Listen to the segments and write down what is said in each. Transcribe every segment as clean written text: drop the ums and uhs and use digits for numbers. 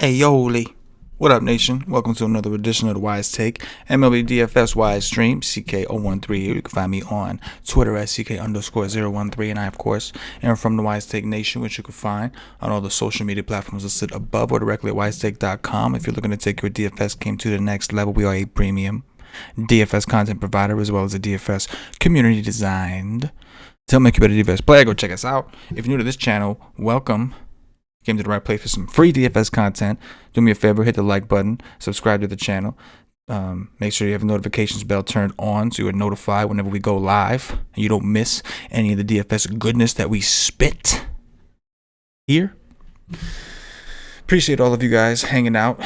Hey, Yoli. What up, nation? Welcome to another edition of the WiseTake. MLB DFS Wise Stream, CK013 here. You can find me on Twitter at CK_013. And I, of course, am from the WiseTake Nation, which you can find on all the social media platforms listed above or directly at wisetake.com. If you're looking to take your DFS game to the next level, we are a premium DFS content provider as well as a DFS community designed to help make you a better DFS player. Go check us out. If you're new to this channel, welcome. Came to the right place for some free DFS content. Do me a favor, hit the like button, subscribe to the channel. Make sure you have the notifications bell turned on so you are notified whenever we go live and you don't miss any of the DFS goodness that we spit here. Appreciate all of you guys hanging out,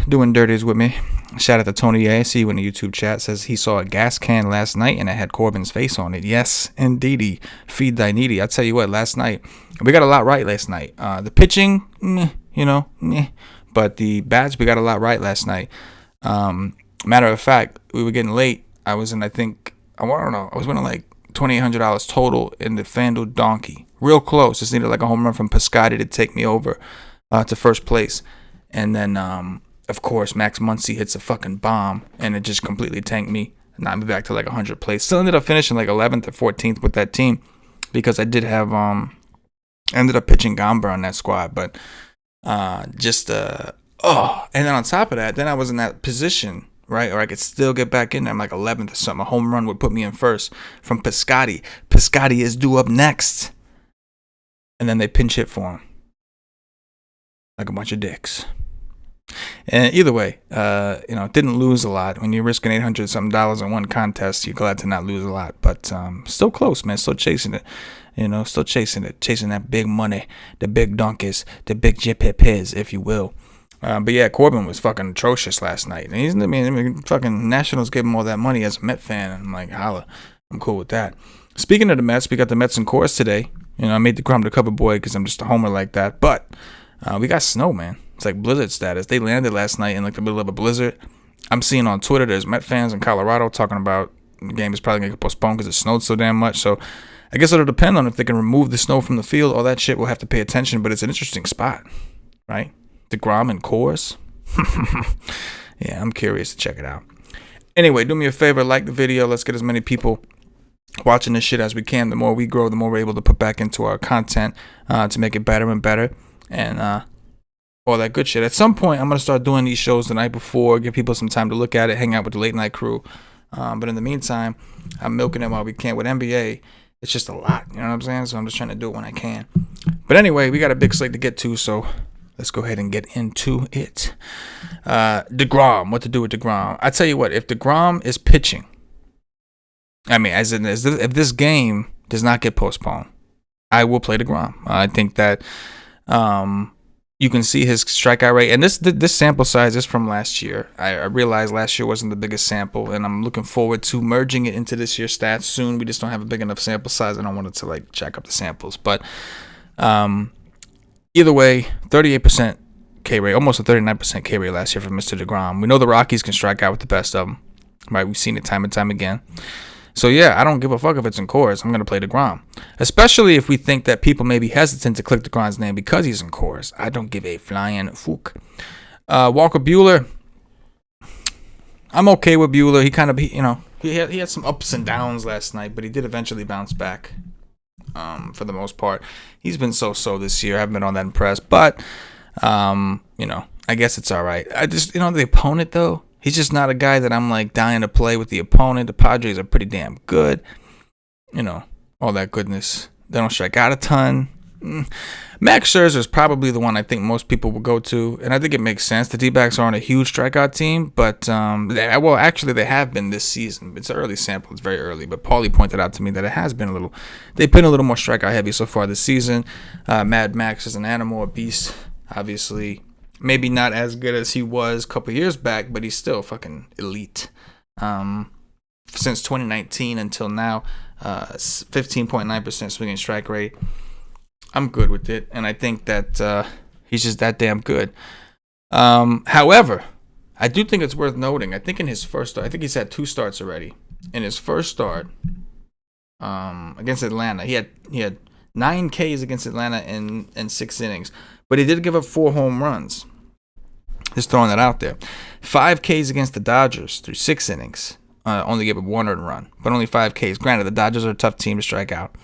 doing dirties with me. Shout out to Tony A. I see you in the YouTube chat. Says he saw a gas can last night and it had Corbin's face on it. Yes, indeedy. Feed thy needy. I tell you what, last night, we got a lot right last night. The pitching, but the bats, we got a lot right last night. Matter of fact, we were getting late. I was in, I was winning like $2,800 total in the FanDuel donkey. Real close. Just needed like a home run from Piscotty to take me over to first place. And then, of course, Max Muncy hits a fucking bomb, and it just completely tanked me. Knocked me back to like 100 place. Still ended up finishing like 11th or 14th with that team because I did have ended up pitching Gomber on that squad, but and then on top of that, then I was in that position, right, or I could still get back in there. I'm like 11th or something. A home run would put me in first from Piscotty. Piscotty is due up next, and then they pinch hit for him like a bunch of dicks. And either way, didn't lose a lot. When you're risking $800 something in one contest, you're glad to not lose a lot. But still close, man. Still chasing it. Still chasing it. Chasing that big money, the big donkeys, the big jip-hip-hiz, if you will. But yeah, Corbin was fucking atrocious last night. And fucking Nationals gave him all that money as a Met fan. And I'm like, holla, I'm cool with that. Speaking of the Mets, we got the Mets in course today. I made the crumb the cover boy because I'm just a homer like that. But we got snow, man. It's like blizzard status. They landed last night in like the middle of a blizzard. I'm seeing on Twitter there's Met fans in Colorado talking about the game is probably going to get postponed because it snowed so damn much. So I guess it'll depend on if they can remove the snow from the field. All that shit we'll have to pay attention, but it's an interesting spot, right? DeGrom and Coors. Yeah, I'm curious to check it out. Anyway, do me a favor, like the video. Let's get as many people watching this shit as we can. The more we grow, the more we're able to put back into our content to make it better and better. And all that good shit. At some point, I'm going to start doing these shows the night before, give people some time to look at it, hang out with the late night crew. But in the meantime, I'm milking it while we can. With NBA, it's just a lot. You know what I'm saying? So I'm just trying to do it when I can. But anyway, we got a big slate to get to, so let's go ahead and get into it. DeGrom, what to do with DeGrom? I tell you what, if DeGrom is pitching, if this game does not get postponed, I will play DeGrom. I think that you can see his strikeout rate, and this sample size is from last year. I realized last year wasn't the biggest sample, and I'm looking forward to merging it into this year's stats soon. We just don't have a big enough sample size. I don't want it to like jack up the samples, but either way, 38% K rate, almost a 39% K rate last year for Mr. DeGrom. We know the Rockies can strike out with the best of them, right? We've seen it time and time again. So, yeah, I don't give a fuck if it's in Coors. I'm going to play DeGrom. Especially if we think that people may be hesitant to click DeGrom's name because he's in Coors. I don't give a flying fuck. Walker Buehler. I'm okay with Buehler. He kind of, he had some ups and downs last night, but he did eventually bounce back for the most part. He's been so-so this year. I haven't been all that impressed. But, I guess it's all right. I just, the opponent, though. He's just not a guy that I'm like dying to play with the opponent. The Padres are pretty damn good. All that goodness. They don't strike out a ton. Max Scherzer is probably the one I think most people will go to. And I think it makes sense. The D-backs aren't a huge strikeout team. But, they have been this season. It's an early sample. It's very early. But Paulie pointed out to me that it has been they've been a little more strikeout heavy so far this season. Mad Max is an animal, a beast, obviously. Maybe not as good as he was a couple years back, but he's still fucking elite. Since 2019 until now, 15.9% swinging strike rate. I'm good with it, and I think that he's just that damn good. However, I do think it's worth noting. I think in his first start, I think he's had 2 starts already. In his first start against Atlanta, he had 9 Ks against Atlanta in 6 innings. But he did give up 4 home runs. Just throwing that out there. 5 Ks against the Dodgers through 6 innings. Only gave up 1 earned run, but only 5 Ks. Granted, the Dodgers are a tough team to strike out.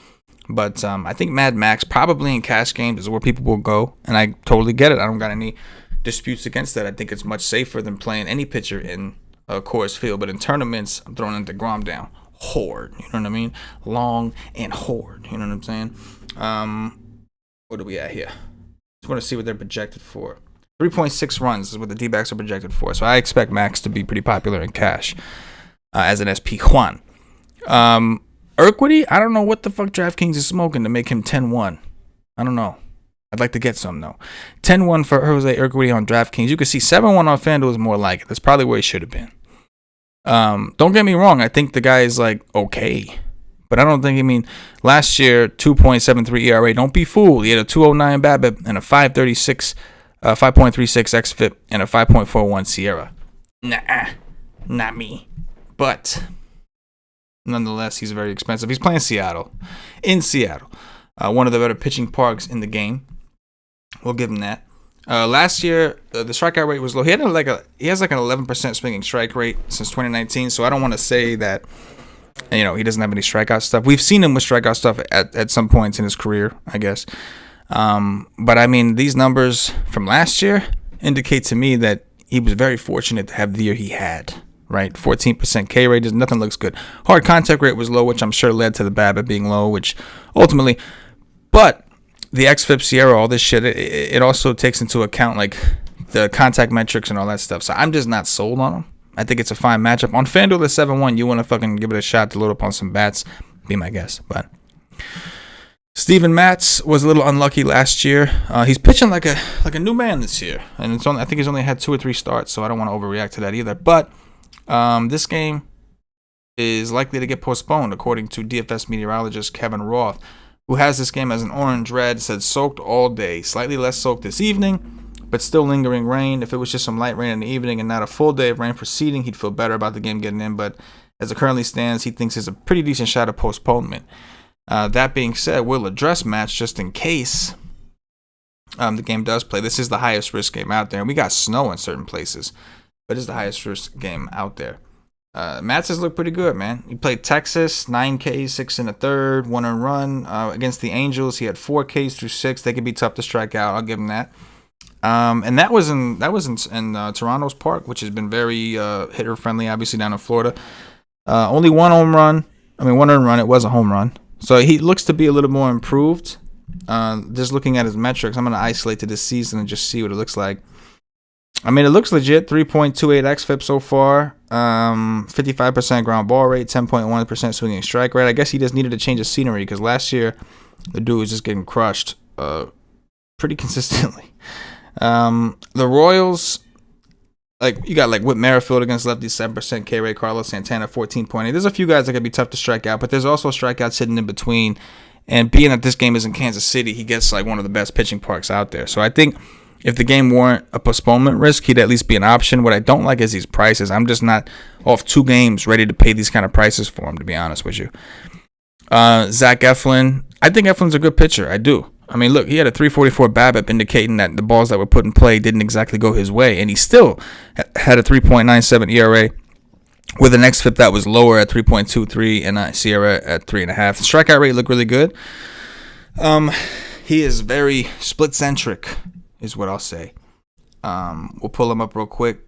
But I think Mad Max probably in cash games is where people will go, and I totally get it. I don't got any disputes against that. I think it's much safer than playing any pitcher in Coors Field. But in tournaments, I'm throwing DeGrom down. Horde, you know what I mean? Long and horde, you know what I'm saying? What are we at here? Just want to see what they're projected for. 3.6 runs is what the D-backs are projected for. So I expect Max to be pretty popular in cash as an SP Juan. Urquidy, I don't know what the fuck DraftKings is smoking to make him 10-1. I don't know. I'd like to get some, though. 10-1 for Jose Urquidy on DraftKings. You can see 7-1 on FanDuel is more like it. That's probably where he should have been. Don't get me wrong. I think the guy is, like, okay. But I don't think, last year, 2.73 ERA. Don't be fooled. He had a 209 BABIP and a 5.36 xFIP and a 5.41 Sierra. Nah, not me. But nonetheless, he's very expensive. He's playing Seattle. In Seattle. One of the better pitching parks in the game. We'll give him that. Last year, the strikeout rate was low. He has like an 11% swinging strike rate since 2019. So I don't want to say that, he doesn't have any strikeout stuff. We've seen him with strikeout stuff at some points in his career, I guess. But these numbers from last year indicate to me that he was very fortunate to have the year he had. Right, 14% K rate, nothing looks good. Hard contact rate was low, which I'm sure led to the BABIP being low, which ultimately, but the xFIP Sierra, all this shit, it also takes into account like the contact metrics and all that stuff. So I'm just not sold on him. I think it's a fine matchup. On FanDuel, at 7-1, you want to fucking give it a shot to load up on some bats, be my guess. But Steven Matz was a little unlucky last year. He's pitching like a new man this year, and I think he's only had 2 or 3 starts, so I don't want to overreact to that either. But this game is likely to get postponed, according to DFS meteorologist Kevin Roth, who has this game as an orange-red, said soaked all day, slightly less soaked this evening, but still lingering rain. If it was just some light rain in the evening and not a full day of rain proceeding, he'd feel better about the game getting in, but as it currently stands, he thinks there's a pretty decent shot of postponement. That being said, we'll address match just in case the game does play. This is the highest risk game out there, and we got snow in certain places. But it's the highest risk game out there. Matz has looked pretty good, man. He played Texas, 9 Ks, 6 1/3, 1 earned run. Against the Angels, he had 4 Ks through 6. They could be tough to strike out. I'll give him that. And that was in Toronto's park, which has been very hitter friendly, obviously down in Florida. Only 1 home run. 1 earned run. It was a home run. So he looks to be a little more improved. Just looking at his metrics, I'm going to isolate to this season and just see what it looks like. It looks legit. 3.28 xFIP so far. 55% ground ball rate, 10.1% swinging strike rate. I guess he just needed to change the scenery because last year the dude was just getting crushed pretty consistently. The Royals, you got Whit Merrifield against lefties, 7% K rate. Carlos Santana, 14.8. There's a few guys that could be tough to strike out, but there's also strikeouts hidden in between. And being that this game is in Kansas City, he gets one of the best pitching parks out there. So I think if the game weren't a postponement risk, he'd at least be an option. What I don't like is these prices. I'm just not off 2 games ready to pay these kind of prices for him, to be honest with you. Zach Eflin. I think Eflin's a good pitcher. I do. Look, he had a 344 BABIP indicating that the balls that were put in play didn't exactly go his way. And he still had a 3.97 ERA with an xFIP that was lower at 3.23 and a Sierra at 3.5. The strikeout rate looked really good. He is very split-centric, is what I'll say. We'll pull him up real quick.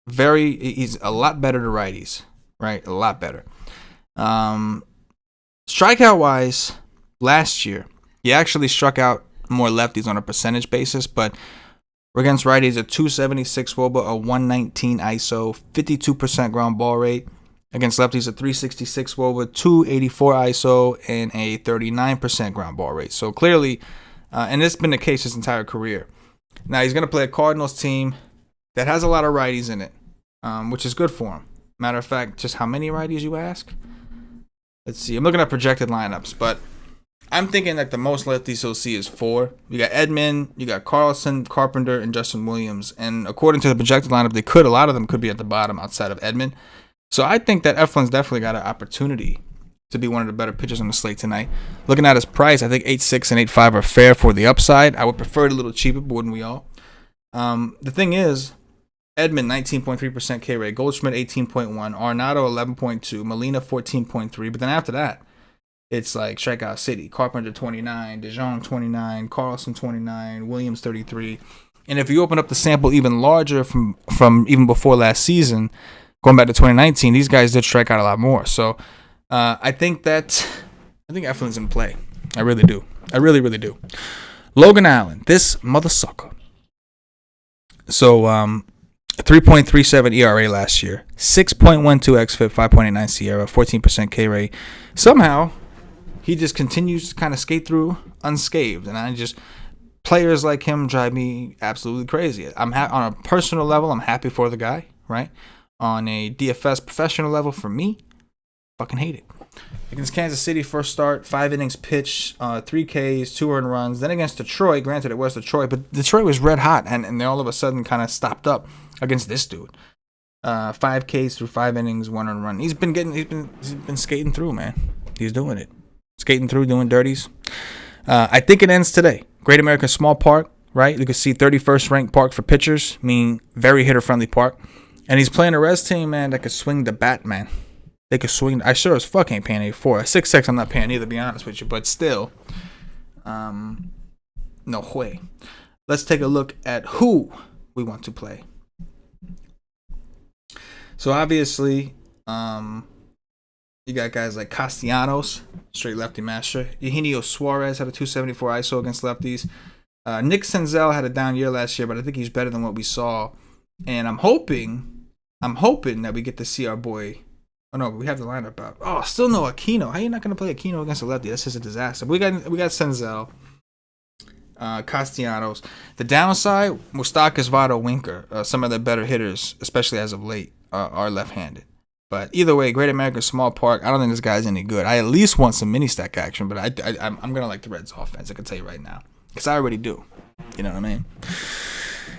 He's a lot better to righties, right? A lot better. Strikeout wise, last year he actually struck out more lefties on a percentage basis, but against righties, a 276 WOBA, a 119 ISO, 52% ground ball rate. Against lefties, a 366 WOBA, 284 ISO, and a 39% ground ball rate. So clearly, and this has been the case his entire career. Now, he's going to play a Cardinals team that has a lot of righties in it, which is good for him. Matter of fact, just how many righties, you ask? Let's see. I'm looking at projected lineups, but I'm thinking the most lefties he'll see is 4. You got Edman, you got Carlson, Carpenter, and Justin Williams. And according to the projected lineup, a lot of them could be at the bottom outside of Edman. So I think that Eflin's definitely got an opportunity to be one of the better pitchers on the slate tonight. Looking at his price, I think 8.6 and 8.5 are fair for the upside. I would prefer it a little cheaper, but wouldn't we all? The thing is, Edman, 19.3% K rate. Goldschmidt, 18.1. Arenado, 11.2. Molina, 14.3. But then after that, it's like strikeout city. Carpenter, 29. DeJong, 29. Carlson, 29. Williams, 33. And if you open up the sample even larger from even before last season, going back to 2019, these guys did strike out a lot more. So I think Eflin's in play. I really do. I really, really do. Logan Allen, this mother sucker. So 3.37 ERA last year, 6.12 xFIP, 5.89 Sierra, 14% K rate. Somehow, he just continues to kind of skate through unscathed, and players like him drive me absolutely crazy. On a personal level, I'm happy for the guy, right? On a DFS professional level, for me, fucking hate it. Against Kansas City, first start, 5 innings pitched, 3 Ks, 2 earned runs. Then against Detroit, granted it was Detroit, but Detroit was red hot, and they all of a sudden kind of stopped up against this dude. 5 Ks through 5 innings, 1 earned run. He's been skating through, man. He's doing it, skating through, doing dirties. I think it ends today. Great American Small Park, right? You can see 31st ranked park for pitchers, meaning very hitter friendly park. And he's playing a Reds team, man, that could swing the bat, man. They could swing. I sure as fuck ain't paying 84. 6-6, I'm not paying either, to be honest with you. But still, no way. Let's take a look at who we want to play. So obviously, you got guys like Castellanos, straight lefty master. Eugenio Suarez had a 274 ISO against lefties. Nick Senzel had a down year last year, but I think he's better than what we saw. And I'm hoping that we get to see our boy. Oh no, we have the lineup up. Oh, still no Aquino. How are you not gonna play Aquino against a lefty? That's just a disaster. We got Senzel, Castellanos. The downside, Moustakas, Votto, Winker. Some of the better hitters, especially as of late, are left-handed. But either way, Great American Small Park. I don't think this guy's any good. I at least want some mini stack action, but I'm gonna like the Reds offense. I can tell you right now, because I already do. You know what I mean?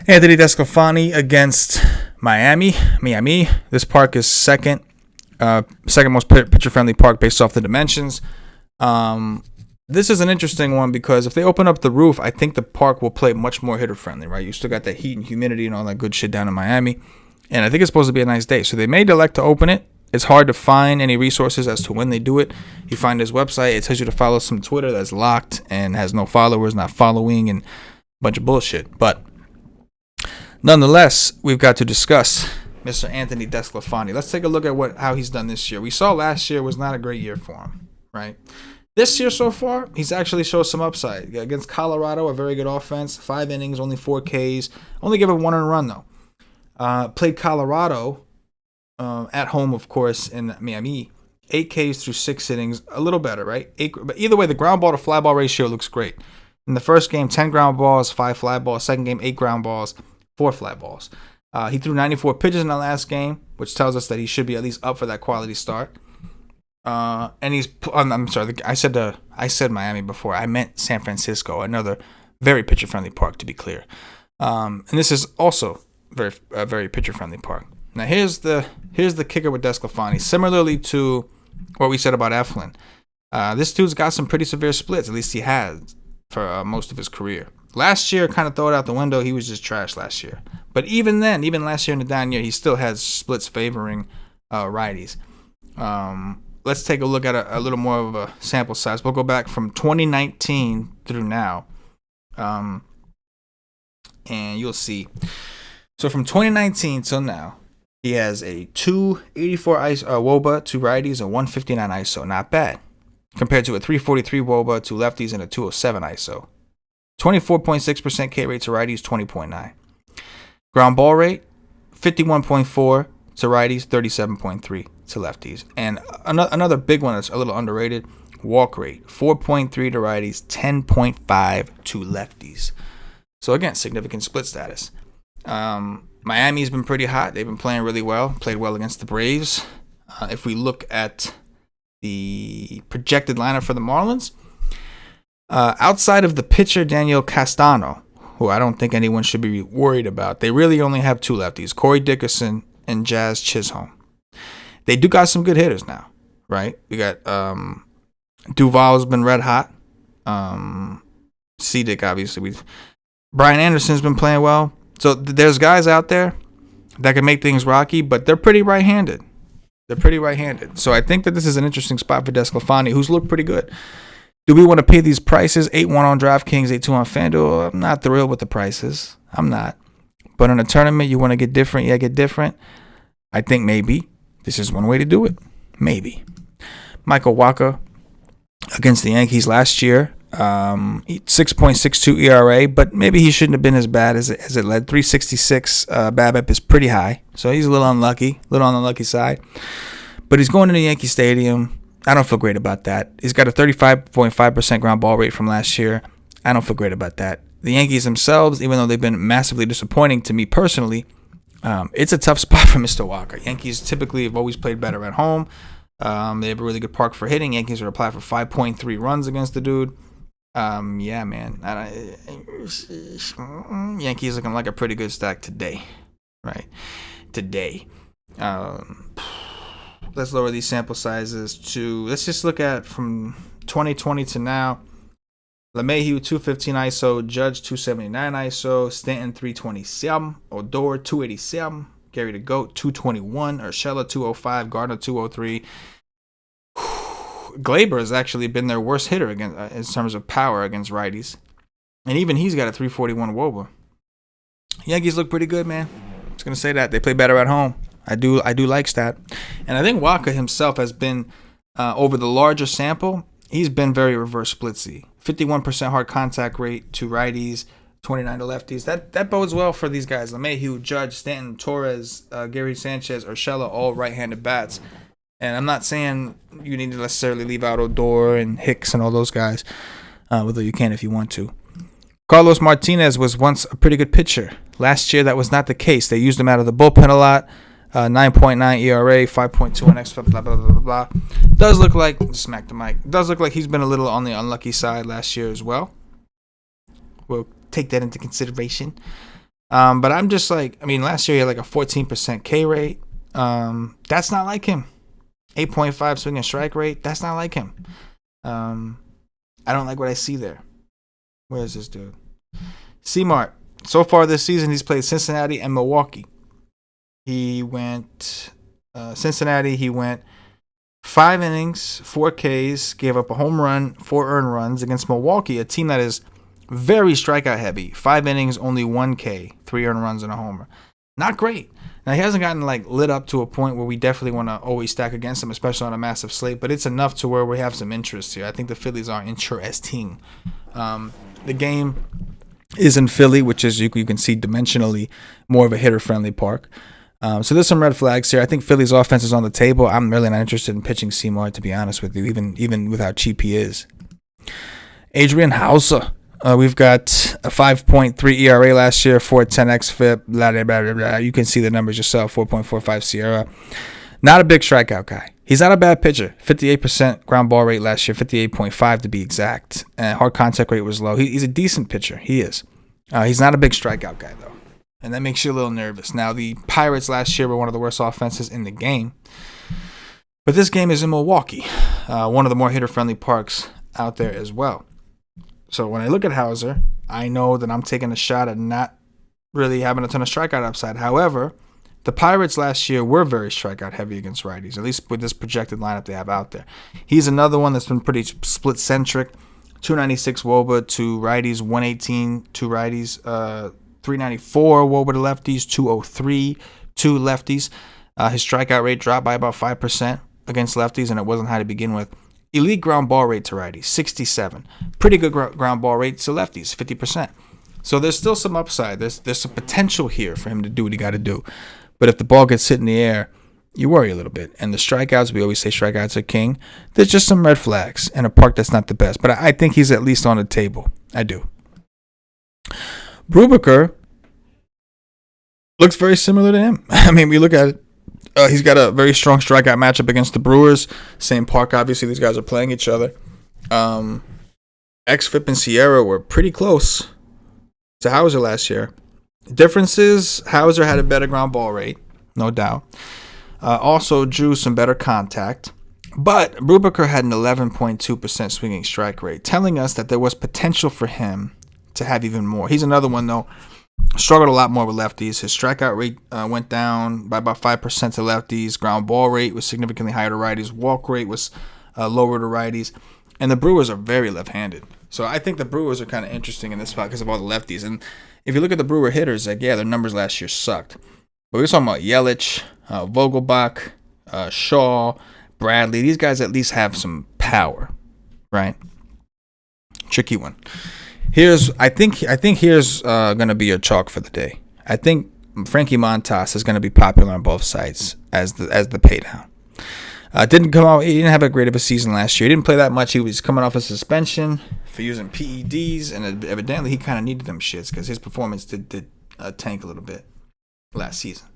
Anthony DeSclafani against Miami. This park is second most pitcher-friendly park based off the dimensions. This is an interesting one because if they open up the roof, I think the park will play much more hitter-friendly, right? You still got that heat and humidity and all that good shit down in Miami. And I think it's supposed to be a nice day. So they may elect to open it. It's hard to find any resources as to when they do it. You find his website. It tells you to follow some Twitter that's locked and has no followers, not following, and a bunch of bullshit. But nonetheless, we've got to discuss Mr. Anthony DeSclafani. Let's take a look at how he's done this year. We saw last year was not a great year for him, right? This year so far, he's actually showed some upside. Against Colorado, a very good offense. 5 innings, only 4 Ks. Only gave up 1 earned run, though. Played Colorado at home, of course, in Miami. 8 Ks through 6 innings. A little better, right? But either way, the ground ball to fly ball ratio looks great. In the first game, 10 ground balls, 5 fly balls. Second game, 8 ground balls, 4 fly balls. He threw 94 pitches in the last game, which tells us that he should be at least up for that quality start. And he's, I'm sorry, I said Miami before. I meant San Francisco, another very pitcher-friendly park, to be clear. And this is also a very pitcher-friendly park. Now here's the kicker with DeSclafani. Similarly to what we said about Eflin, this dude's got some pretty severe splits. At least he has for most of his career. Last year, kind of throw it out the window. He was just trash last year. But even then, even last year in the down year, he still has splits favoring righties. Let's take a look at a little more of a sample size. We'll go back from 2019 through now, and you'll see. So from 2019 till now, he has a 284 WOBA to righties, a 159 ISO. Not bad. Compared to a 343 WOBA to lefties and a 207 ISO. 24.6% K rate to righties, 20.9. Ground ball rate, 51.4 to righties, 37.3 to lefties. And another big one that's a little underrated, walk rate, 4.3 to righties, 10.5 to lefties. So again, significant split status. Miami's been pretty hot. They've been playing really well. Played well against the Braves. If we look at the projected lineup for the Marlins, outside of the pitcher Daniel Castano, who I don't think anyone should be worried about, they really only have 2 lefties, Corey Dickerson and Jazz Chisholm. They do got some good hitters now, right? We got Duvall's been red hot. Cedic, obviously. Brian Anderson's been playing well. So there's guys out there. that can make things rocky, but they're pretty right-handed. So I think that this is an interesting spot for Desclafani, who's looked pretty good. Do we want to pay these prices? 8-1 on DraftKings, 8-2 on FanDuel. I'm not thrilled with the prices. I'm not. But in a tournament, you want to get different. Yeah, get different. I think maybe this is one way to do it. Maybe. Michael Wacha against the Yankees last year. 6.62 ERA, but maybe he shouldn't have been as bad as it led. 366 BABIP is pretty high, so he's a little on the unlucky side. But he's going to the Yankee Stadium. I don't feel great about that. He's got a 35.5% ground ball rate from last year. I don't feel great about that. The Yankees themselves, even though they've been massively disappointing to me personally, it's a tough spot for Mr. Wacha. Yankees typically have always played better at home. They have a really good park for hitting. Yankees are applied for 5.3 runs against the dude. Yeah, man. Yankees looking like a pretty good stack today, right? Let's lower these sample sizes to. Let's just look at from 2020 to now. LeMahieu 215 ISO, Judge 279 ISO, Stanton 327, Odor 287, Gary the Goat 221, Urshela 205, Gardner 203. Glaber has actually been their worst hitter against, in terms of power against righties. And even he's got a 341 WOBA. Yankees look pretty good, man. I was going to say that. They play better at home. I do like that. And I think Wacha himself has been, over the larger sample, he's been very reverse splitsy. 51% hard contact rate to righties, 29 to lefties. That bodes well for these guys. LeMahieu, Judge, Stanton, Torres, Gary Sanchez, Urshela, all right-handed bats. And I'm not saying you need to necessarily leave out Odor and Hicks and all those guys, although you can if you want to. Carlos Martinez was once a pretty good pitcher. Last year, that was not the case. They used him out of the bullpen a lot. 9.9 ERA, 5.2 on XFIP, blah, blah, blah, blah, blah. Does look like, smack the mic, does look like he's been a little on the unlucky side last year as well. We'll take that into consideration. But I'm just like, last year he had like a 14% K rate. That's not like him. 8.5 swing and strike rate. That's not like him. I don't like what I see there. Where is this dude? C-Mart. So far this season, he's played Cincinnati and Milwaukee. He went Cincinnati. He went 5 innings, 4 Ks, gave up a home run, 4 earned runs against Milwaukee, a team that is very strikeout heavy. 5 innings, only 1 K, 3 earned runs and a homer. Not great. Now, he hasn't gotten lit up to a point where we definitely want to always stack against him, especially on a massive slate, but it's enough to where we have some interest here. I think the Phillies are interesting. The game is in Philly, which is, you can see dimensionally, more of a hitter-friendly park. So there's some red flags here. I think Philly's offense is on the table. I'm really not interested in pitching C-Mart, to be honest with you, even with how cheap he is. Adrian Hauser. We've got a 5.3 ERA last year, 4.10 XFIP, blah, blah, blah, blah, blah. You can see the numbers yourself, 4.45 Sierra. Not a big strikeout guy. He's not a bad pitcher. 58% ground ball rate last year, 58.5 to be exact. And hard contact rate was low. He's a decent pitcher. He is. He's not a big strikeout guy, though. And that makes you a little nervous. Now, the Pirates last year were one of the worst offenses in the game. But this game is in Milwaukee, one of the more hitter-friendly parks out there as well. So when I look at Hauser, I know that I'm taking a shot at not really having a ton of strikeout upside. However, the Pirates last year were very strikeout heavy against righties, at least with this projected lineup they have out there. He's another one that's been pretty split-centric. 296 WOBA to righties, 118 to righties, 394 WOBA to lefties, 203 to lefties. His strikeout rate dropped by about 5% against lefties, and it wasn't high to begin with. Elite ground ball rate to righties, 67. Pretty good ground ball rate to lefties, 50%. So there's still some upside. There's some potential here for him to do what he got to do. But if the ball gets hit in the air, you worry a little bit. And the strikeouts, we always say strikeouts are king. There's just some red flags in a park that's not the best. But I think he's at least on the table. I do. Brubaker looks very similar to him. We look at it. He's got a very strong strikeout matchup against the Brewers. Same park, obviously. These guys are playing each other. XFIP and Sierra were pretty close to Hauser last year. The difference is Hauser had a better ground ball rate, no doubt. Also drew some better contact. But Brubaker had an 11.2% swinging strike rate, telling us that there was potential for him to have even more. He's another one, though, Struggled a lot more with lefties. His strikeout rate went down by about 5% to lefties. Ground ball rate was significantly higher to righties. Walk rate was lower to righties. And the Brewers are very left-handed. So I think the Brewers are kind of interesting in this spot because of all the lefties. And if you look at the Brewer hitters, like, yeah, their numbers last year sucked. But we're talking about Yelich, Vogelbach, Shaw, Bradley. These guys at least have some power, right? Tricky one. I think here's gonna be your chalk for the day. I think Frankie Montas is gonna be popular on both sides as the pay down. Didn't come out. He didn't have a great of a season last year. He didn't play that much. He was coming off a suspension for using PEDs, and evidently he kind of needed them shits because his performance did tank a little bit last season.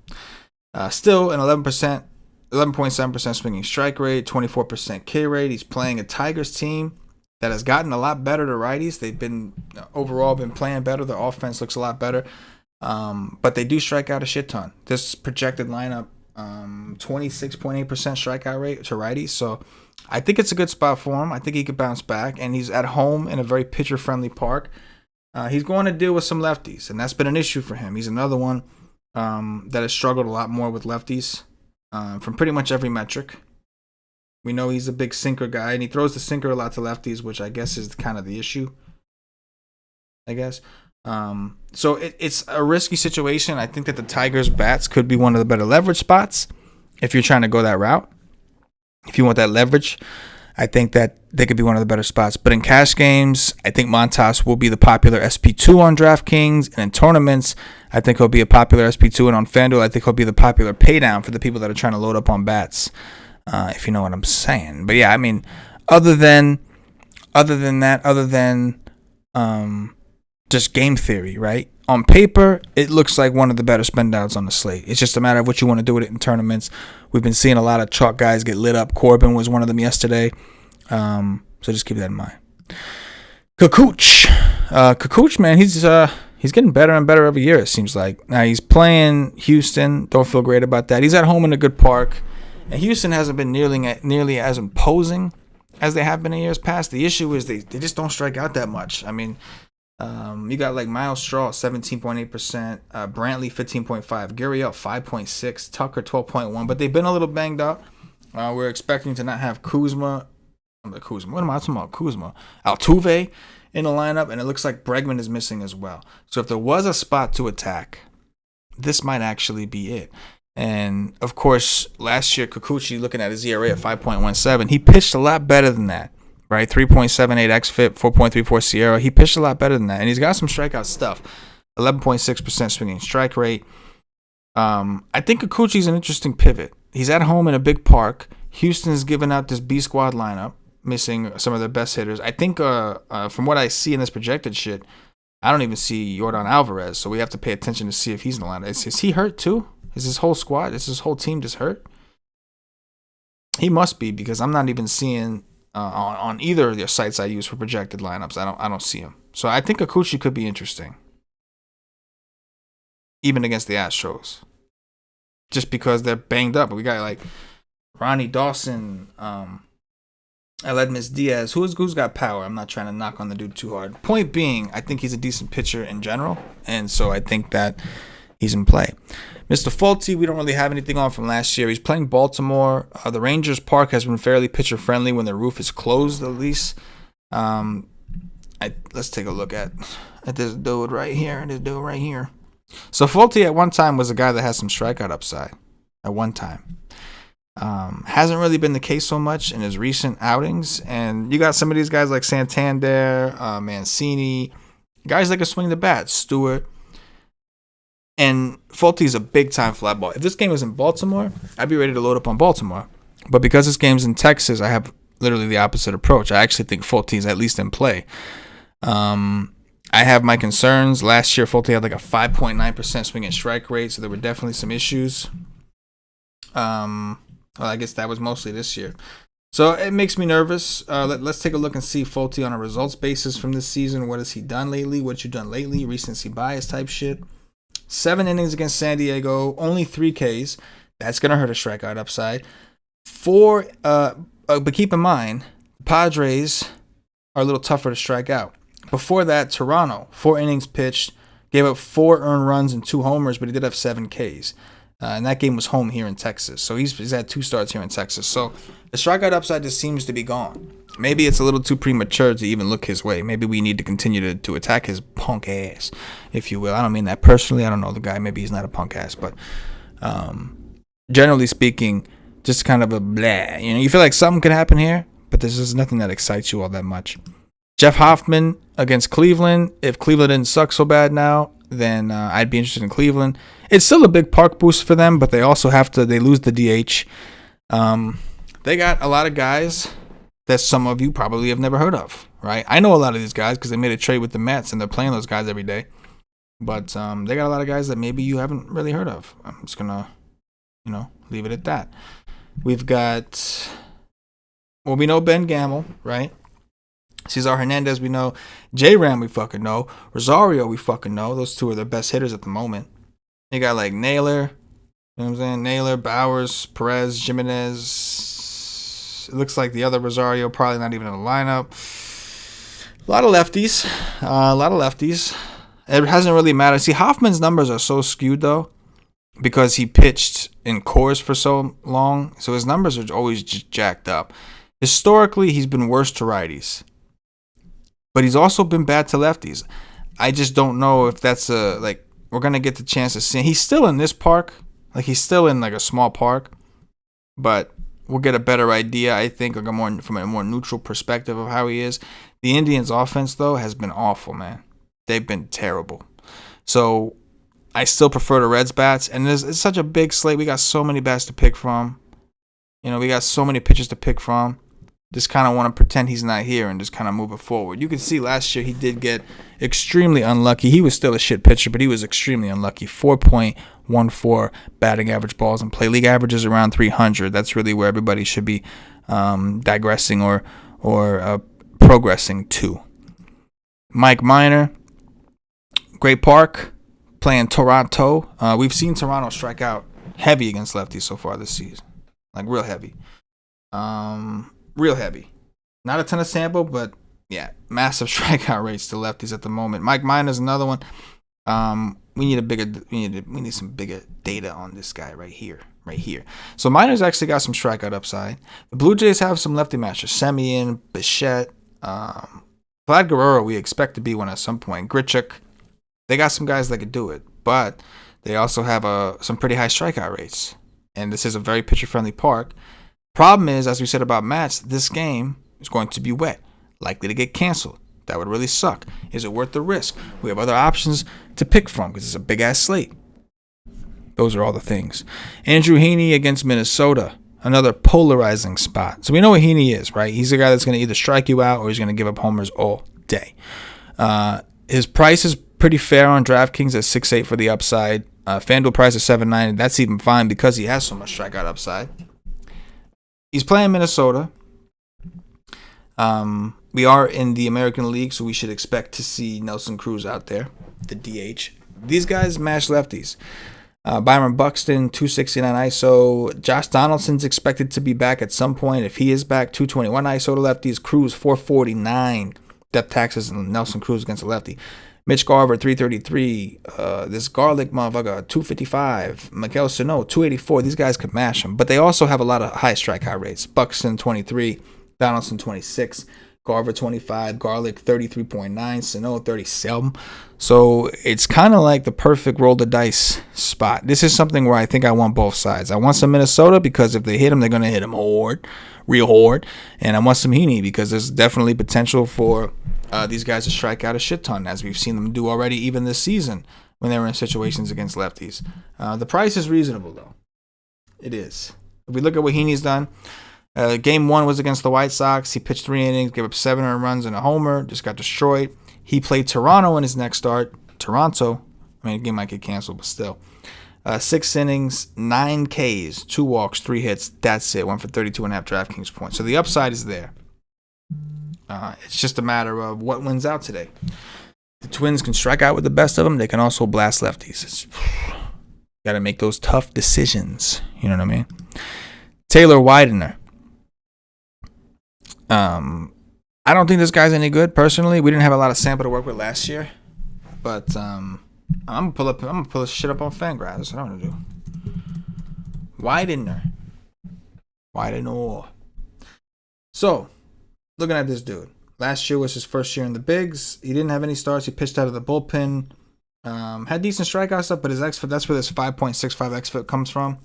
Still an 11.7% swinging strike rate, 24% K rate. He's playing a Tigers team that has gotten a lot better to righties. They've been overall been playing better. Their offense looks a lot better, but they do strike out a shit ton. This projected lineup, 26.8% strikeout rate to righties. So I think it's a good spot for him. I think he could bounce back, and he's at home in a very pitcher-friendly park. He's going to deal with some lefties, and that's been an issue for him. He's another one that has struggled a lot more with lefties from pretty much every metric. We know he's a big sinker guy, and he throws the sinker a lot to lefties, which I guess is kind of the issue. I guess. So it's a risky situation. I think that the Tigers' bats could be one of the better leverage spots if you're trying to go that route. If you want that leverage, I think that they could be one of the better spots. But in cash games, I think Montas will be the popular SP2 on DraftKings. And in tournaments, I think he'll be a popular SP2. And on FanDuel, I think he'll be the popular paydown for the people that are trying to load up on bats, if you know what I'm saying. But yeah, I mean, other than just game theory, right? On paper, it looks like one of the better spend outs on the slate. It's just a matter of what you want to do with it in tournaments. We've been seeing a lot of chalk guys get lit up. Corbin was one of them yesterday. So just keep that in mind. Kukuch, man, he's getting better and better every year, it seems like. Now he's playing Houston. Don't feel great about that. He's at home in a good park. And Houston hasn't been nearly as imposing as they have been in years past. The issue is they just don't strike out that much. I mean, you got like Miles Straw, 17.8%, Brantley, 15.5%, Gurriel, 5.6%, Tucker, 12.1%, but they've been a little banged up. We're expecting to not have Kuzma. What am I talking about? Kuzma. Altuve in the lineup, and it looks like Bregman is missing as well. So if there was a spot to attack, this might actually be it. And, of course, last year, Kikuchi, looking at his ERA at 5.17, he pitched a lot better than that. Right, 3.78 xFIP, 4.34 Sierra. He pitched a lot better than that, and he's got some strikeout stuff. 11.6% swinging strike rate. I think Kikuchi's an interesting pivot. He's at home in a big park. Houston's given out this B squad lineup, missing some of their best hitters. I think from what I see in this projected shit, I don't even see Yordan Alvarez, so we have to pay attention to see if he's in the lineup. Is he hurt too? Is his whole squad, is his whole team just hurt? He must be, because I'm not even seeing on either of the sites I use for projected lineups. I don't see him. So I think Kikuchi could be interesting, even against the Astros, just because they're banged up. We got like Ronnie Dawson, Aledmus Diaz. Who's got power? I'm not trying to knock on the dude too hard. Point being, I think he's a decent pitcher in general, and so I think that he's in play. Mr. Folty, we don't really have anything on from last year. He's playing Baltimore. The Rangers Park has been fairly pitcher-friendly when the roof is closed, at least. Let's take a look at this dude right here and this dude right here. So Folty at one time was a guy that had some strikeout upside at one time. Hasn't really been the case so much in his recent outings. And you got some of these guys like Santander, Mancini, guys that can swing the bat, Stewart. And Folty's a big-time fly ball. If this game was in Baltimore, I'd be ready to load up on Baltimore. But because this game's in Texas, I have literally the opposite approach. I actually think Folty's at least in play. I have my concerns. Last year, Folty had like a 5.9% swing and strike rate, so there were definitely some issues. Well, I guess that was mostly this year. So it makes me nervous. Let's take a look and see Folty on a results basis from this season. What has he done lately? What you done lately? Recency bias type shit. 7 innings against San Diego, only 3 Ks. That's going to hurt a strikeout upside. 4, but keep in mind, Padres are a little tougher to strike out. Before that, Toronto, 4 innings pitched, Gave up 4 earned runs and 2 homers, but he did have 7 Ks. And that game was home here in Texas. So he's had 2 starts here in Texas. So the strikeout upside just seems to be gone. Maybe it's a little too premature to even look his way. Maybe we need to continue to attack his punk ass, if you will. I don't mean that personally. I don't know the guy. Maybe he's not a punk ass. But generally speaking, just kind of a blah. You feel like something could happen here, but this is nothing that excites you all that much. Jeff Hoffman against Cleveland. If Cleveland didn't suck so bad now, then I'd be interested in Cleveland. It's still a big park boost for them, but they also they lose the DH. They got a lot of guys that some of you probably have never heard of, right? I know a lot of these guys because they made a trade with the Mets, and they're playing those guys every day. But they got a lot of guys that maybe you haven't really heard of. I'm just going to, leave it at that. We've got, we know Ben Gamel, right? Cesar Hernandez, we know. J-Ram, we fucking know. Rosario, we fucking know. Those 2 are the best hitters at the moment. You got like Naylor, you know what I'm saying? Naylor, Bowers, Perez, Jimenez. It looks like the other Rosario probably not even in the lineup. A lot of lefties. It hasn't really mattered. See, Hoffman's numbers are so skewed though, because he pitched in Coors for so long. So his numbers are always just jacked up. Historically, he's been worse to righties, but he's also been bad to lefties. I just don't know if that's we're going to get the chance to see. He's still in this park. He's still in a small park, but we'll get a better idea, I think, from a more neutral perspective of how he is. The Indians' offense, though, has been awful, man. They've been terrible. So I still prefer the Reds' bats, and it's such a big slate. We got so many bats to pick from. We got so many pitchers to pick from. Just kind of want to pretend he's not here and just kind of move it forward. You can see last year he did get extremely unlucky. He was still a shit pitcher, but he was extremely unlucky. 4.14 batting average balls in play. League average is around 300. That's really where everybody should be digressing or progressing to. Mike Minor, Great Park, playing Toronto. We've seen Toronto strike out heavy against lefties so far this season. Real heavy. Real heavy. Not a ton of sample, but yeah, massive strikeout rates to lefties at the moment. Mike Minor's another one. We need some bigger data on this guy right here. So Minor's actually got some strikeout upside. The Blue Jays have some lefty matchers. Semien, Bichette, Vlad Guerrero we expect to be one at some point. Grichuk. They got some guys that could do it, but they also have some pretty high strikeout rates. And this is a very pitcher-friendly park. Problem is, as we said about Mats, this game is going to be wet, likely to get canceled. That would really suck. Is it worth the risk? We have other options to pick from because it's a big-ass slate. Those are all the things. Andrew Heaney against Minnesota, another polarizing spot. So we know what Heaney is, right? He's a guy that's going to either strike you out or he's going to give up homers all day. His price is pretty fair on DraftKings at 6.8 for the upside. FanDuel price is 7.9. That's even fine because he has so much strikeout upside. He's playing Minnesota. We are in the American League, so we should expect to see Nelson Cruz out there, the DH. These guys mash lefties. Byron Buxton, 269 ISO. Josh Donaldson's expected to be back at some point. If he is back, 221 ISO to lefties. Cruz, 449. Depth taxes and Nelson Cruz against a lefty. Mitch Garver, 333. This Garlic motherfucker, 255. Miguel Sano, 284. These guys could mash them. But they also have a lot of high strikeout rates. Buxton, 23. Donaldson, 26. Garver, 25. Garlic, 33.9. Sano, 37. So it's kind of like the perfect roll the dice spot. This is something where I think I want both sides. I want some Minnesota because if they hit him, they're going to hit him hard. Real hard. And I want some Heaney because there's definitely potential for these guys to strike out a shit ton, as we've seen them do already even this season when they were in situations against lefties. The price is reasonable, though. It is. If we look at what Heaney's done, Game 1 was against the White Sox. He pitched 3 innings, gave up 7 earned runs and a homer, just got destroyed. He played Toronto in his next start. Toronto, the game might get canceled, but still. 6 innings, 9 Ks, 2 walks, 3 hits. That's it. Went for 32.5 DraftKings points. So the upside is there. It's just a matter of what wins out today. The Twins can strike out with the best of them. They can also blast lefties. Got to make those tough decisions. You know what I mean? Taylor Widener. I don't think this guy's any good, personally. We didn't have a lot of sample to work with last year. But I'm gonna pull this shit up on FanGraphs. That's what I'm gonna do. Widener. So, looking at this dude. Last year was his first year in the bigs. He didn't have any starts. He pitched out of the bullpen. Had decent strikeout stuff, but his xFIP, that's where this 5.65 xFIP comes from.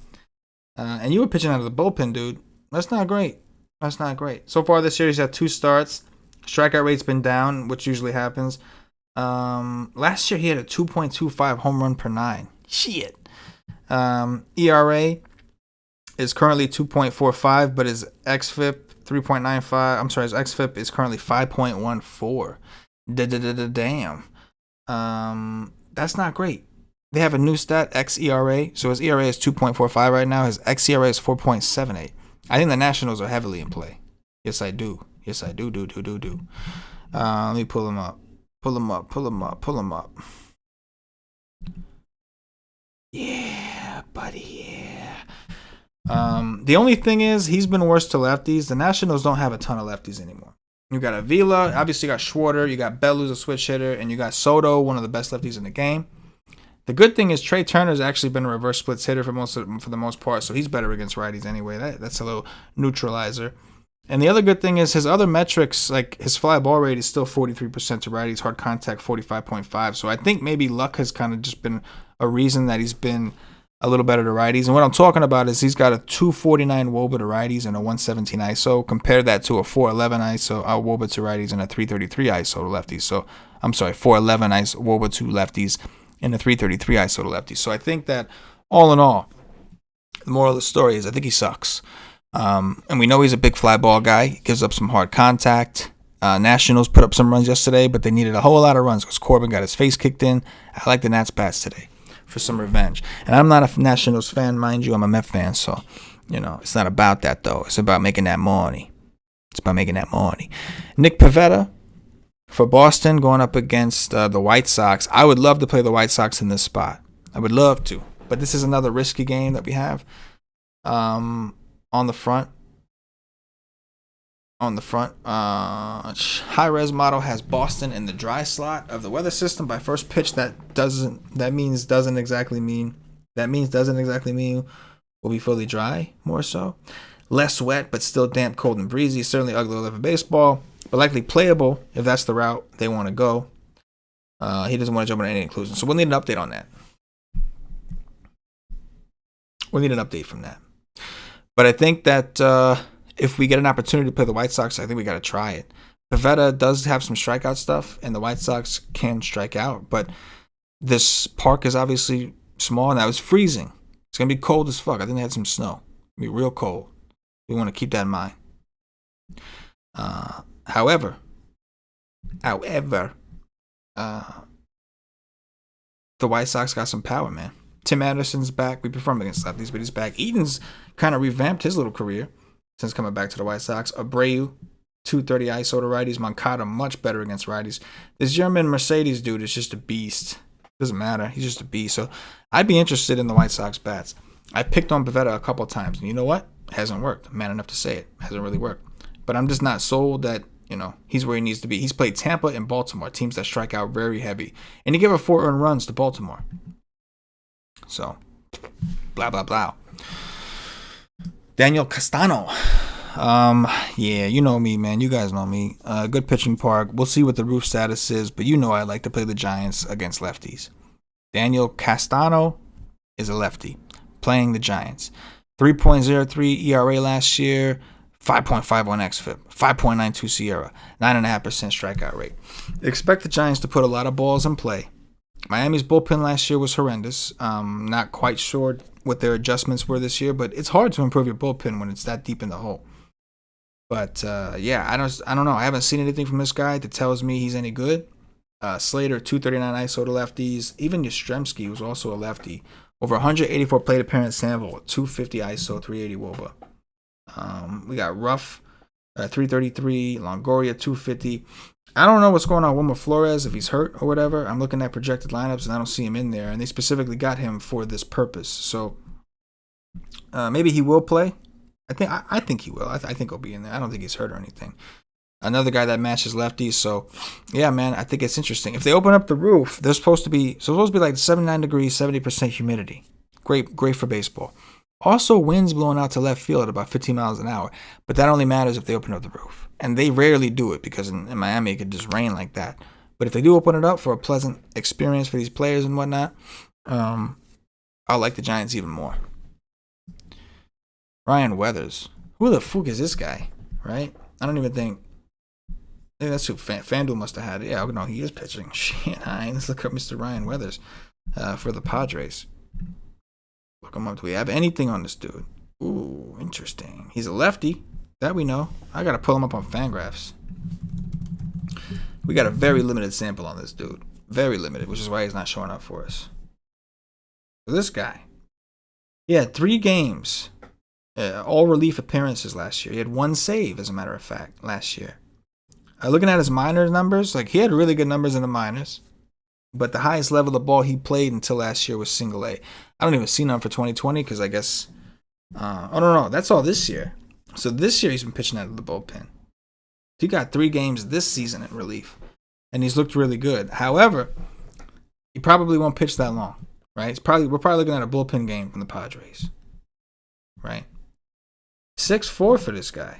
And you were pitching out of the bullpen, dude. That's not great. So far this year, he's had 2 starts. Strikeout rate's been down, which usually happens. Last year, he had a 2.25 home run per 9. Shit. ERA is currently 2.45, but his xFIP 3.95. I'm sorry, his xFIP is currently 5.14. Damn. That's not great. They have a new stat, xERA. So his ERA is 2.45 right now. His xERA is 4.78. I think the Nationals are heavily in play. Yes, I do. Do. Let me pull him up. Pull him up. Yeah, buddy, yeah. The only thing is, he's been worse to lefties. The Nationals don't have a ton of lefties anymore. You got Avila, obviously you got Schwarber, you got Bell, who's a switch hitter, and you got Soto, one of the best lefties in the game. The good thing is Trey Turner's actually been a reverse splits hitter for the most part, so he's better against righties anyway. That's a little neutralizer. And the other good thing is his other metrics, like his fly ball rate is still 43% to righties, hard contact 45.5. So I think maybe luck has kind of just been a reason that he's been a little better to righties. And what I'm talking about is he's got a 249 WOBA to righties and a 117 ISO. Compare that to a 411 ISO WOBA to righties and a 333 ISO to lefties. So I'm sorry, 411 ISO WOBA to lefties and a 333 ISO to lefties. So I think that all in all, the moral of the story is I think he sucks. And we know he's a big fly ball guy. He gives up some hard contact. Nationals put up some runs yesterday, but they needed a whole lot of runs because Corbin got his face kicked in. I like the Nats bats today for some revenge. And I'm not a Nationals fan, mind you. I'm a Met fan, so, it's not about that, though. It's about making that money. Nick Pivetta for Boston going up against the White Sox. I would love to play the White Sox in this spot. I would love to. But this is another risky game that we have. On the front, high res model has Boston in the dry slot of the weather system by first pitch. That means doesn't exactly mean will be fully dry, more so. Less wet, but still damp, cold, and breezy. Certainly ugly to live in baseball, but likely playable if that's the route they want to go. He doesn't want to jump on any inclusion, so we'll need an update on that. We'll need an update from that. But I think that if we get an opportunity to play the White Sox, I think we got to try it. Pivetta does have some strikeout stuff, and the White Sox can strike out. But this park is obviously small, and that was freezing. It's going to be cold as fuck. I think they had some snow. It'll be real cold. We want to keep that in mind. However, the White Sox got some power, man. Tim Anderson's back. We performed against lefties, but he's back. Eden's kind of revamped his little career since coming back to the White Sox. Abreu, 230 ISO to righties. Moncada, much better against righties. This German Mercedes dude is just a beast. Doesn't matter. He's just a beast. So I'd be interested in the White Sox bats. I picked on Pivetta a couple of times, and you know what? It hasn't worked. I'm man enough to say it. Hasn't really worked. But I'm just not sold that, he's where he needs to be. He's played Tampa and Baltimore, teams that strike out very heavy. And he gave up 4 earned runs to Baltimore. So, blah, blah, blah. Daniel Castano. Yeah, you know me, man. You guys know me. Good pitching park. We'll see what the roof status is, but I like to play the Giants against lefties. Daniel Castano is a lefty playing the Giants. 3.03 ERA last year, 5.51 xFIP, 5.92 SIERA, 9.5% strikeout rate. Expect the Giants to put a lot of balls in play. Miami's bullpen last year was horrendous. Not quite sure what their adjustments were this year, but it's hard to improve your bullpen when it's that deep in the hole. But yeah, I don't know. I haven't seen anything from this guy that tells me he's any good. Slater, 239 ISO to lefties. Even Yastrzemski, who's also a lefty, over 184 plate appearance sample, 250 ISO, 380 WOBA. We got Ruff, 333, Longoria, 250. I don't know what's going on with Wilmer Flores, if he's hurt or whatever. I'm looking at projected lineups, and I don't see him in there. And they specifically got him for this purpose. So maybe he will play. I think he will. I think he'll be in there. I don't think he's hurt or anything. Another guy that matches lefties. So, yeah, man, I think it's interesting. If they open up the roof, there's supposed to be like 79 degrees, 70% humidity. Great for baseball. Also, winds blowing out to left field at about 15 miles an hour. But that only matters if they open up the roof. And they rarely do it because in Miami it could just rain like that. But if they do open it up for a pleasant experience for these players and whatnot, I like the Giants even more. Ryan Weathers. Who the fuck is this guy? Right? I don't even think. I think that's who FanDuel must have had. Yeah, no, he is pitching. Shit, let's look up Mr. Ryan Weathers for the Padres. Look him up. Do we have anything on this dude? Ooh, interesting. He's a lefty. That we know. I got to pull him up on FanGraphs. We got a very limited sample on this dude. Very limited, which is why he's not showing up for us. So this guy. He had 3 games. All relief appearances last year. He had 1 save, as a matter of fact, last year. Looking at his minors numbers, like he had really good numbers in the minors, but the highest level of ball he played until last year was single A. I don't even see none for 2020 because I guess, no, that's all this year. So this year he's been pitching out of the bullpen. He got 3 games this season in relief, and he's looked really good. However, he probably won't pitch that long, right? We're probably looking at a bullpen game from the Padres, right? 6'4" for this guy.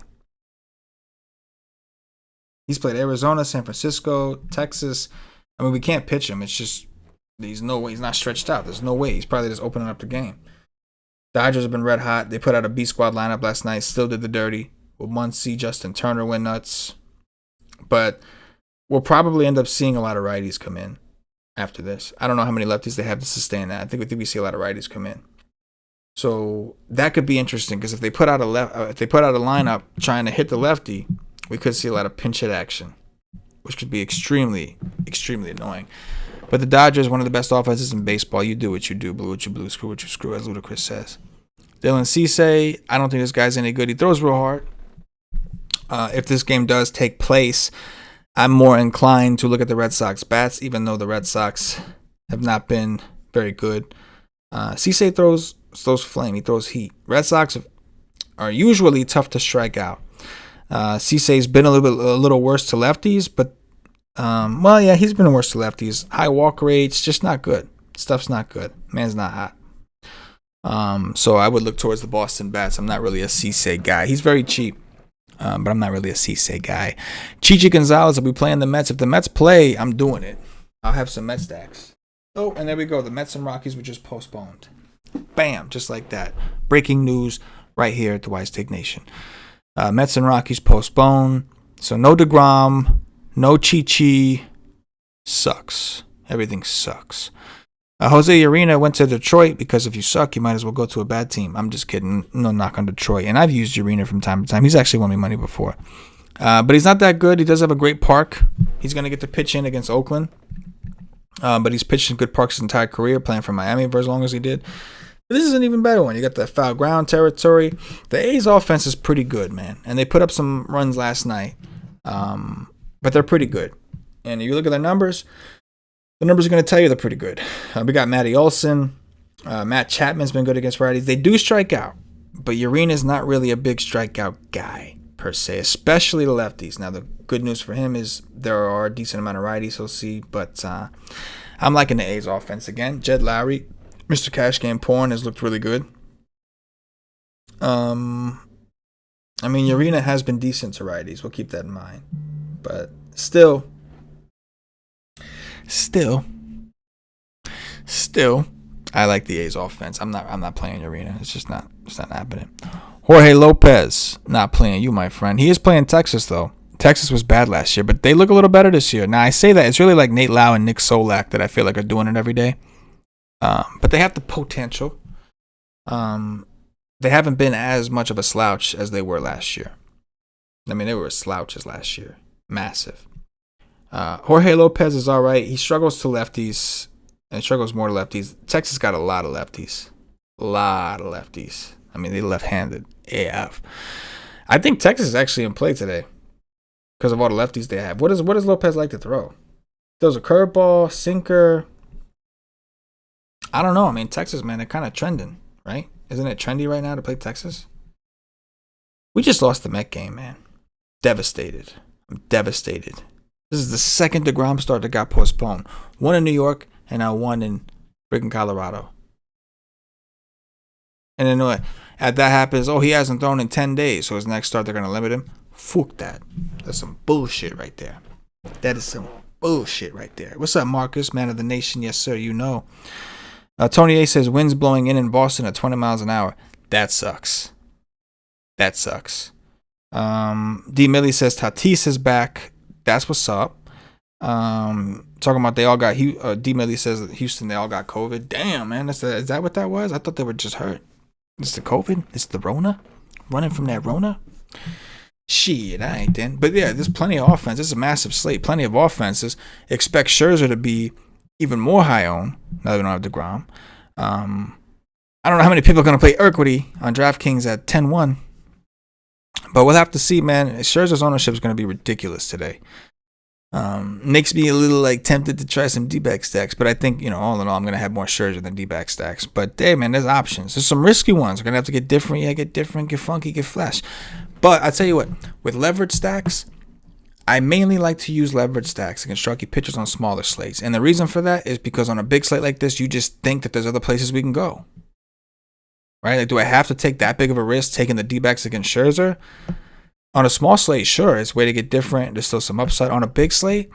He's played Arizona, San Francisco, Texas. I mean, we can't pitch him. It's just, there's no way. He's not stretched out. There's no way. He's probably just opening up the game. Dodgers have been red hot. They put out a B squad lineup last night. Still did the dirty. Will Muncy, Justin Turner went nuts. But we'll probably end up seeing a lot of righties come in after this. I don't know how many lefties they have to sustain that. I think we see a lot of righties come in. So that could be interesting because if they put out a lineup trying to hit the lefty, we could see a lot of pinch hit action, which could be extremely, extremely annoying. But the Dodgers, one of the best offenses in baseball. You do what you do, blue what you blue, screw what you screw, as Ludacris says. Dylan Cease, I don't think this guy's any good. He throws real hard. If this game does take place, I'm more inclined to look at the Red Sox bats, even though the Red Sox have not been very good. Cease throws flame. He throws heat. Red Sox are usually tough to strike out. Ceese's been a little worse to lefties, but he's been worse to lefties. High walk rates, just not good. Stuff's not good. Man's not hot. So I would look towards the Boston bats. I'm not really a Cease guy. He's very cheap, but I'm not really a Cease guy. Chichi Gonzalez will be playing the Mets. If the Mets play, I'm doing it. I'll have some Mets stacks. Oh, and there we go. The Mets and Rockies were just postponed. Bam, just like that. Breaking news right here at the WiseTake Nation. Mets and Rockies postponed. So no DeGrom, no Chi. Sucks. Everything sucks. Jose Urena went to Detroit because if you suck, you might as well go to a bad team. I'm just kidding. No knock on Detroit. And I've used Urena from time to time. He's actually won me money before. But he's not that good. He does have a great park. He's going to get to pitch in against Oakland. But he's pitched in good parks his entire career, playing for Miami for as long as he did. But this is an even better one. You got the foul ground territory. The A's offense is pretty good, man. And they put up some runs last night. But they're pretty good. And if you look at their numbers, the numbers are going to tell you they're pretty good. We got Matty Olson. Matt Chapman's been good against righties. They do strike out. But Urena's not really a big strikeout guy, per se, especially the lefties. Now, the good news for him is there are a decent amount of righties he'll see. But I'm liking the A's offense again. Jed Lowry, Mr. Cash Game Porn, has looked really good. Urena has been decent to righties. We'll keep that in mind. But still, I like the A's offense. I'm not playing Urena. It's not happening. Jorge Lopez, not playing you, my friend. He is playing Texas, though. Texas was bad last year, but they look a little better this year. Now, I say that it's really like Nate Lau and Nick Solak that I feel like are doing it every day. But they have the potential. They haven't been as much of a slouch as they were last year. I mean, they were slouches last year. Massive. Jorge Lopez is all right. He struggles to lefties and struggles more to lefties. Texas got a lot of lefties. I mean, they left-handed AF. I think Texas is actually in play today because of all the lefties they have. What does Lopez like to throw? Throws a curveball, sinker. I don't know. I mean, Texas, man, they're kind of trending, right? Isn't it trendy right now to play Texas? We just lost the Met game, man. Devastated. I'm devastated. This is the second DeGrom start that got postponed. One in New York and now one in freaking Colorado. And then what? After that happens, he hasn't thrown in 10 days, so his next start they're going to limit him. Fuck that. That's some bullshit right there. That is some bullshit right there. What's up, Marcus? Man of the nation. Yes, sir. You know. Tony A says, winds blowing in Boston at 20 miles an hour. That sucks. That sucks. D. Millie says, Tatis is back. That's what's up. Talking about they all got, D. Millie says that Houston, they all got COVID. Damn, man. Is that what that was? I thought they were just hurt. It's the COVID? It's the Rona? Running from that Rona? Shit, I ain't then. But yeah, there's plenty of offense. This is a massive slate. Plenty of offenses. Expect Scherzer to be even more high owned now that we don't have DeGrom. I don't know how many people are going to play Equity on DraftKings at 10-1. But we'll have to see, man. Scherzer's ownership is going to be ridiculous today. Makes me a little tempted to try some D-back stacks, but I think, all in all, I'm going to have more Scherzer than D-back stacks. But hey, man, there's options. There's some risky ones. We're going to have to get different. Yeah, get different, get funky, get flash. But I tell you what, with leverage stacks, I mainly like to use leverage stacks against chalky pitchers on smaller slates. And the reason for that is because on a big slate like this, you just think that there's other places we can go. Right? Do I have to take that big of a risk taking the D-backs against Scherzer? On a small slate, sure, it's a way to get different. There's still some upside. On a big slate,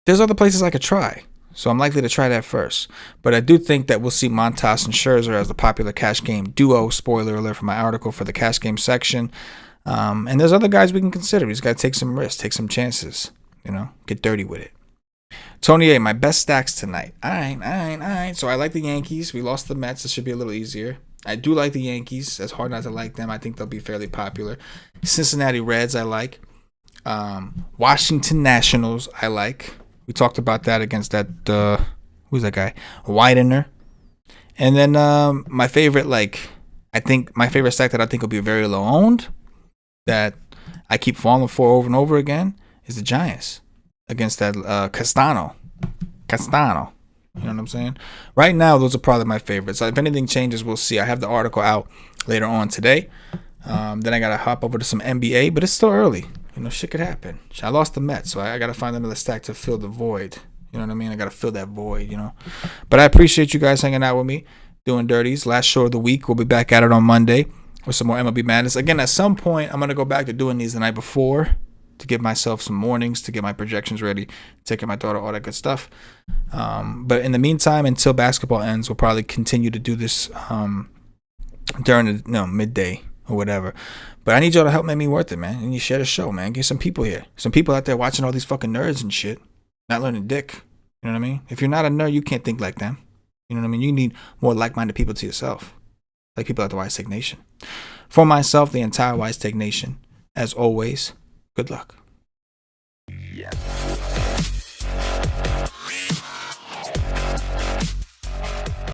there's other places I could try. So I'm likely to try that first. But I do think that we'll see Montas and Scherzer as the popular cash game duo. Spoiler alert for my article for the cash game section. And there's other guys we can consider. We just got to take some risks, take some chances, get dirty with it. Tony A, my best stacks tonight. All right. So I like the Yankees. We lost the Mets. This should be a little easier. I do like the Yankees. It's hard not to like them. I think they'll be fairly popular. Cincinnati Reds, I like. Washington Nationals, I like. We talked about that against that, who's that guy? Widener. And then my favorite, my favorite stack that I think will be very low owned, that I keep falling for over and over again, is the Giants against that Castano. You know what I'm saying? Right now, those are probably my favorites. If anything changes, we'll see. I have the article out later on today. Then I got to hop over to some NBA, but it's still early. Shit could happen. I lost the Mets, so I got to find another stack to fill the void. You know what I mean? I got to fill that void, But I appreciate you guys hanging out with me, doing dirties. Last show of the week. We'll be back at it on Monday with some more MLB Madness. Again, at some point, I'm going to go back to doing these the night before to give myself some mornings, to get my projections ready, taking my daughter, all that good stuff. But in the meantime, until basketball ends, we'll probably continue to do this during the midday or whatever. But I need y'all to help make me worth it, man. And you share the show, man. Get some people here. Some people out there watching all these fucking nerds and shit. Not learning dick. You know what I mean? If you're not a nerd, you can't think like them. You know what I mean? You need more like-minded people to yourself. Like people at the WiseTake Nation. For myself, the entire WiseTake Nation, as always, good luck.